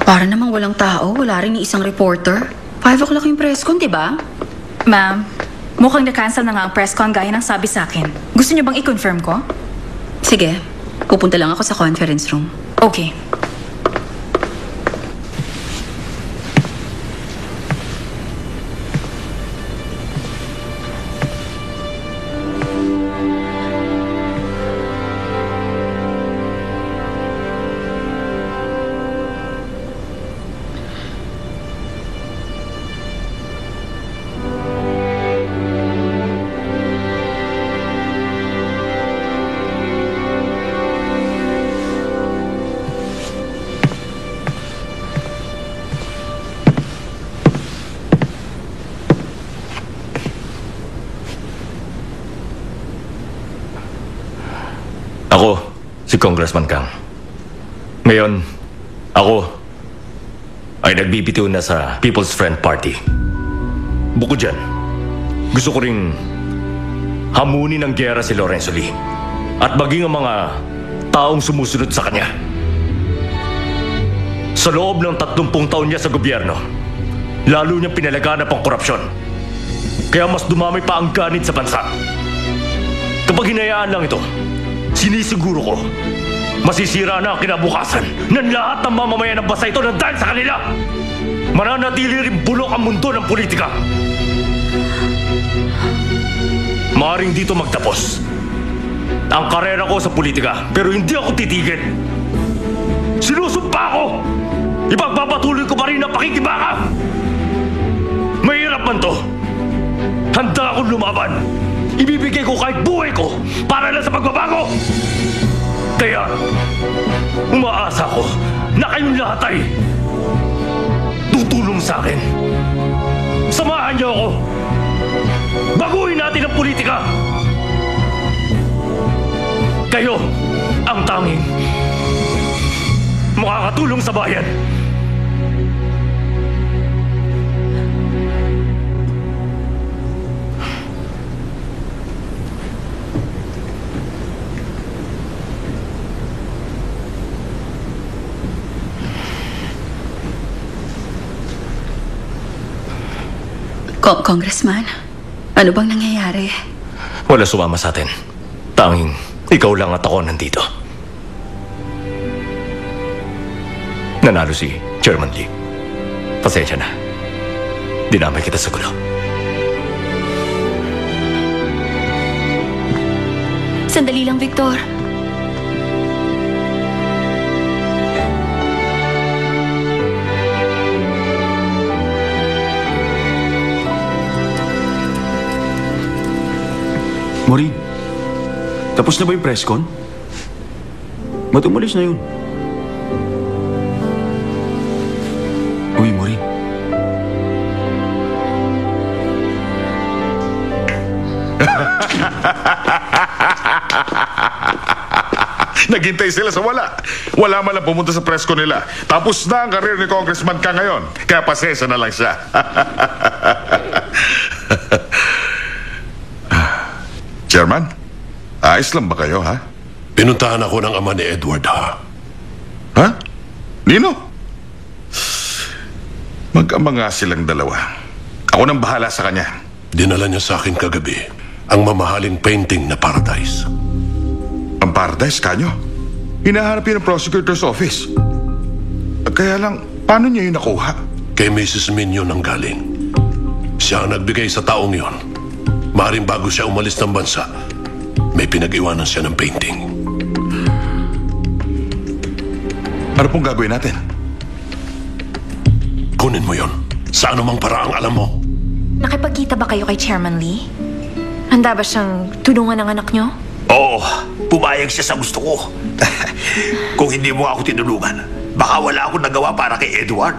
Para namang walang tao, wala rin ni isang reporter. 5 o'clock yung press con, diba? Ma'am, mukhang na-cancel na nga ang press con gaya ng sabi sa akin. Gusto niyo bang i-confirm ko? Sige, pupunta lang ako sa conference room. Okay. Ako, si Congressman Kang. Ngayon, ako ay nagbibitiw na sa People's Friend Party. Bukod dyan, gusto ko ring hamunin ng giyera si Lorenzo Lee at maging ang mga taong sumusunod sa kanya. Sa loob ng 30 taon niya sa gobyerno, lalo niyang pinalaganap ang korupsyon. Kaya mas dumami pa ang ganit sa bansa. Kapag hinayaan lang ito, sinisiguro ko, masisira na ang kinabukasan ng lahat ng mamamayan ng bansa ito nang dahil sa kanila. Mananatili rin bulok ang mundo ng politika. Maaring dito magtapos ang karera ko sa politika, pero hindi ako titigil. Sinusumpa ko! Ipagpapatuloy ko pa rin ang pakikibaka! Mahirap man to. Handa akong lumaban. Ibibigay ko kahit buhay ko para lang sa pagbabago. Kaya, umaasa ko na kayong lahat ay tutulong sa akin. Samahan niyo ako. Baguhin natin ang politika. Kayo ang tanging makakatulong sa bayan. Congressman, ano bang nangyayari? Wala sumama sa atin. Tanging ikaw lang at ako nandito. Nanalo si Chairman Lee. Pasensya na. Dinamay kita sa gulo. Sandali lang, Victor. Maureen, tapos na ba yung press con? Ba't umalis na yun? Uy, Maureen. Naghintay sila sa wala. Wala man lang pumunta sa press con nila. Tapos na ang karir ni Congressman Kang ngayon. Kaya pasensya na lang siya. Chairman, ayos lang ba kayo, ha? Pinuntahan ako ng ama ni Edward, ha? Ha? Nino? Mag-ama nga silang dalawa. Ako nang bahala sa kanya. Dinala niya sa akin kagabi ang mamahaling painting na Paradise. Ang Paradise, kanyo? Hinahanap yun ng prosecutor's office. Kaya lang, paano niya yun nakuha? Kay Mrs. Minion ang galing. Siya ang nagbigay sa taong yon. Maring bago siya umalis ng bansa, may pinag-iwanan siya ng painting. Ano pong gagawin natin? Kunin mo yon. Sa anumang paraang alam mo. Nakipagkita ba kayo kay Chairman Lee? Handa ba siyang tulungan ng anak niyo? Oo, pumayag siya sa gusto ko. Kung hindi mo ako tinulungan, baka wala akong nagawa para kay Edward.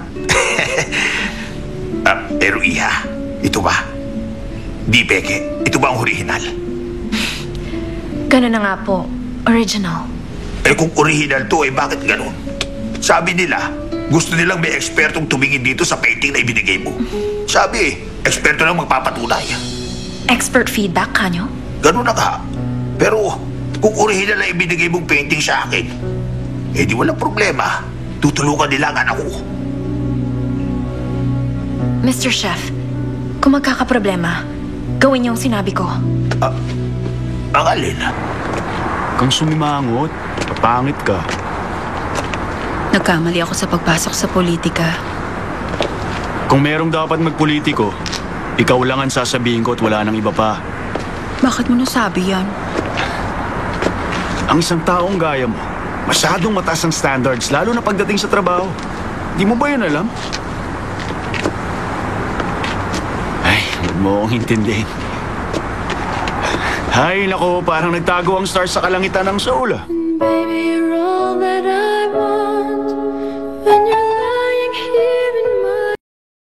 Pero Iha, ito ba? Di peke, ito ba ang original? Ganun na nga po. Original. Eh kung original to, eh bakit ganun? Sabi nila, gusto nilang may ekspertong tumingin dito sa painting na ibinigay mo. Sabi, eksperto lang magpapatunay. Expert feedback, kanyo? Ganun na nga. Pero kung original na ibinigay mong painting sa akin, eh di walang problema. Tutulungan nila ang anak ko. Mr. Chef, kung magkakaproblema, gawin niyo ang sinabi ko. Ang alin? Kang sumimangot. Pangit ka. Nagkamali ako sa pagpasok sa politika. Kung merong dapat magpolitiko, ikaw lang ang sasabihin ko at wala nang iba pa. Bakit mo nasabi yan? Ang isang taong gaya mo, masyadong mataas ang standards, lalo na pagdating sa trabaho. Di mo ba yun alam? Ay, huwag mo akong intindihin. Ay, nako, parang nagtago ang stars sa kalangitan ng Seoul. Baby, you're all that I want when you're